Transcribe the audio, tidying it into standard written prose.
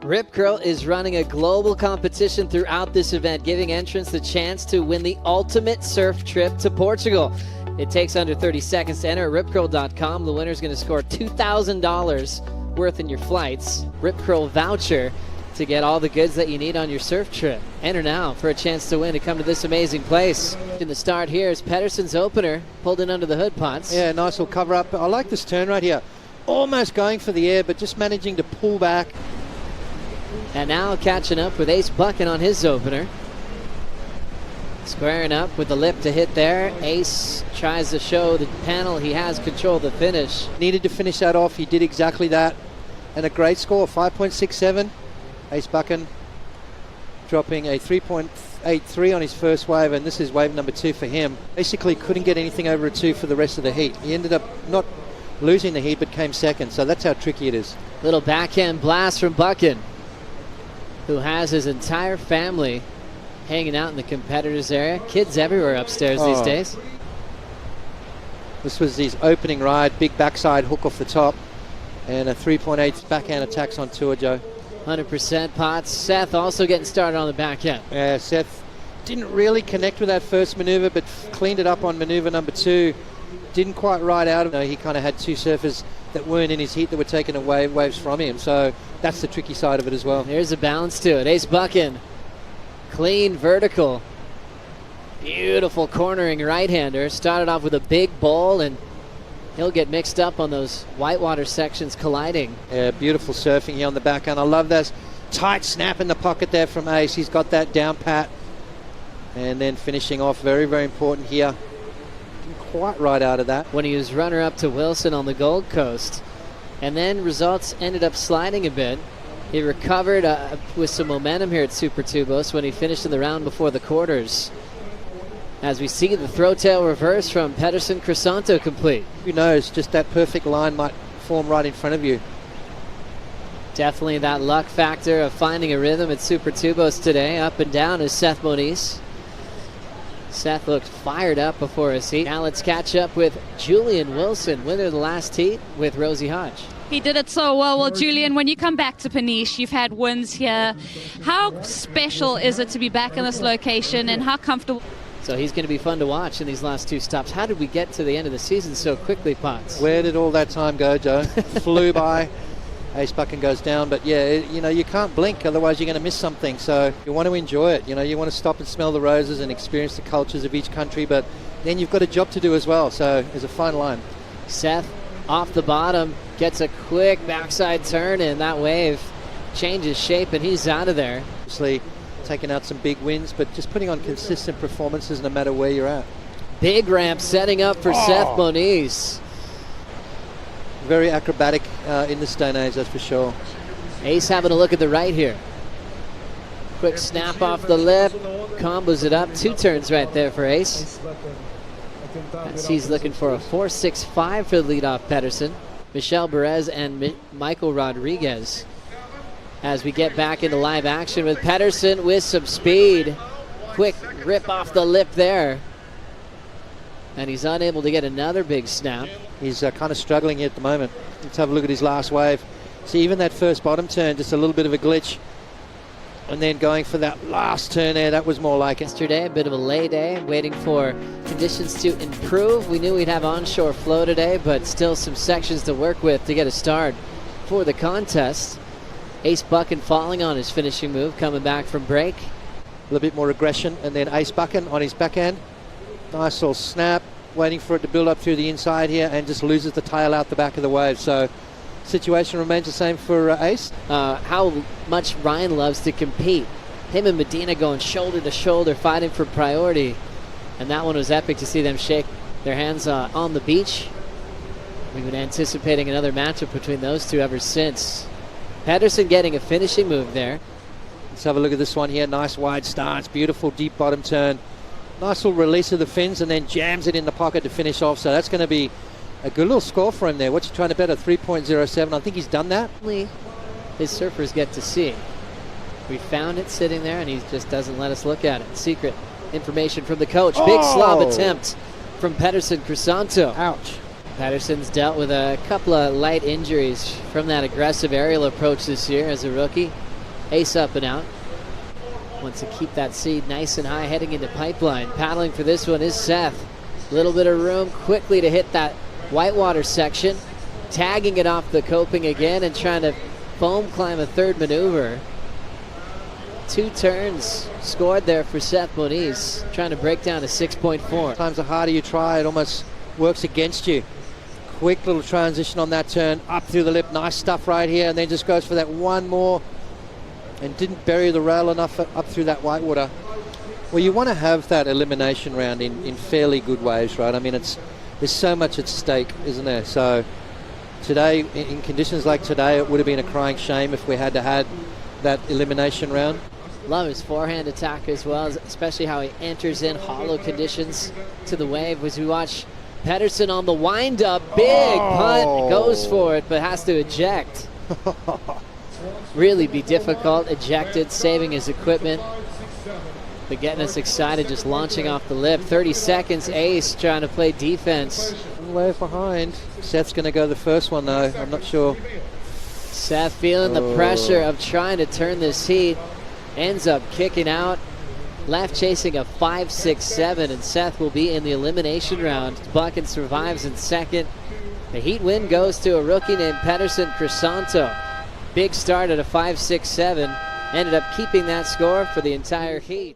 Rip Curl is running a global competition throughout this event, giving entrants the chance to win the ultimate surf trip to Portugal. It takes under 30 seconds to enter at ripcurl.com. The winner is going to score $2,000 worth in your flights. Rip Curl voucher to get all the goods that you need on your surf trip. Enter now for a chance to win to come to this amazing place. In the start here is Peterson's opener, pulled in under the hood pots. Yeah, nice little cover up. I like this turn right here. Almost going for the air, but just managing to pull back. And now catching up with Ace Buchan on his opener. Squaring up with the lip to hit there. Ace tries to show the panel he has control of the finish. Needed to finish that off. He did exactly that. And a great score, 5.67. Ace Buchan dropping a 3.83 on his first wave, and this is wave number 2 for him. Basically couldn't get anything over a 2 for the rest of the heat. He ended up not losing the heat, but came second, so that's how tricky it is. Little backhand blast from Buchan, who has his entire family hanging out in the competitors area. Kids everywhere upstairs these days. This was his opening ride, big backside hook off the top, and a 3.8 backhand attacks on tour, Joe. 100% pots. Seth also getting started on the backhand. Yeah, Seth didn't really connect with that first maneuver, but cleaned it up on maneuver number 2. Didn't quite ride out of it. He kind of had 2 surfers that weren't in his heat that were taking away waves from him, so that's the tricky side of it as well. There's a balance to it. Ace Buchan, clean vertical, beautiful cornering right-hander. Started off with a big bowl, and he'll get mixed up on those whitewater sections colliding. Yeah, beautiful surfing here on the backhand. I love this tight snap in the pocket there from Ace. He's got that down pat, and then finishing off very, very important here. Quite right out of that. When he was runner-up to Wilson on the Gold Coast, and then results ended up sliding a bit. He recovered with some momentum here at Super Tubos when he finished in the round before the quarters. As we see the throw tail reverse from Peterson Crisanto complete. Who knows, just that perfect line might form right in front of you. Definitely that luck factor of finding a rhythm at Super Tubos today. Up and down is Seth Moniz. Seth looked fired up before his heat. Now let's catch up with Julian Wilson, winner of the last heat with Rosie Hodge. He did it so well. Well, Julian, when you come back to Peniche, you've had wins here. How special is it to be back in this location, and how comfortable? So he's going to be fun to watch in these last 2 stops. How did we get to the end of the season so quickly, Potts? Where did all that time go, Joe? Flew by. Ace Buchan goes down, but yeah, you can't blink, otherwise you're going to miss something. So you want to enjoy it. You want to stop and smell the roses and experience the cultures of each country, but then you've got a job to do as well. So there's a fine line. Seth off the bottom gets a quick backside turn, and that wave changes shape, and he's out of there. Obviously taking out some big wins, but just putting on consistent performances no matter where you're at. Big ramp setting up for Seth Moniz. Very acrobatic in this day and age, that's for sure. Ace having a look at the right here. Quick snap off the lip, combos it up. 2 turns right there for Ace. As he's looking for a 4.65 for the leadoff Peterson. Michelle Perez and Michael Rodriguez. As we get back into live action with Peterson with some speed. Quick rip off the lip there. And he's unable to get another big snap. He's kind of struggling here at the moment. Let's have a look at his last wave. See, even that first bottom turn, just a little bit of a glitch. And then going for that last turn there, that was more like it. Yesterday, a bit of a lay day, waiting for conditions to improve. We knew we'd have onshore flow today, but still some sections to work with to get a start for the contest. Ace Buchan falling on his finishing move, coming back from break. A little bit more aggression, and then Ace Buchan on his backhand. Nice little snap, waiting for it to build up through the inside here, and just loses the tail out the back of the wave. So situation remains the same for Ace. How much Ryan loves to compete. Him and Medina going shoulder to shoulder, fighting for priority. And that one was epic to see them shake their hands on the beach. We've been anticipating another matchup between those two ever since. Peterson getting a finishing move there. Let's have a look at this one here. Nice wide stance, beautiful deep bottom turn. Nice little release of the fins, and then jams it in the pocket to finish off. So that's going to be a good little score for him there. What's he trying to bet? A 3.07. I think he's done that. His surfers get to see. We found it sitting there, and he just doesn't let us look at it. Secret information from the coach. Big slob attempt from Peterson Crisanto. Ouch. Peterson's dealt with a couple of light injuries from that aggressive aerial approach this year as a rookie. Ace up and out. Wants to keep that seed nice and high heading into pipeline. Paddling for this one is Seth. Little bit of room quickly to hit that whitewater section. Tagging it off the coping again and trying to foam climb a third maneuver. 2 turns scored there for Seth Moniz, trying to break down to 6.4. Sometimes the harder you try, it almost works against you. Quick little transition on that turn, up through the lip, nice stuff right here, and then just goes for that one more and didn't bury the rail enough up through that whitewater. Well, you want to have that elimination round in fairly good waves, right? I mean, there's so much at stake, isn't there? So today, in conditions like today, it would have been a crying shame if we had to had that elimination round. Love his forehand attack as well, especially how he enters in hollow conditions to the wave. As we watch Peterson on the wind-up, big punt, goes for it, but has to eject. Really be difficult, ejected, saving his equipment, but getting us excited, just launching off the lip. 30 seconds, ace trying to play defense. One wave behind. Seth's going to go the first one though, I'm not sure. Seth feeling the pressure of trying to turn this heat. Ends up kicking out. Left chasing a 5.67, and Seth will be in the elimination round. Buchan survives in second. The heat win goes to a rookie named Peterson Crisanto. Big start at a 5.67. Ended up keeping that score for the entire heat.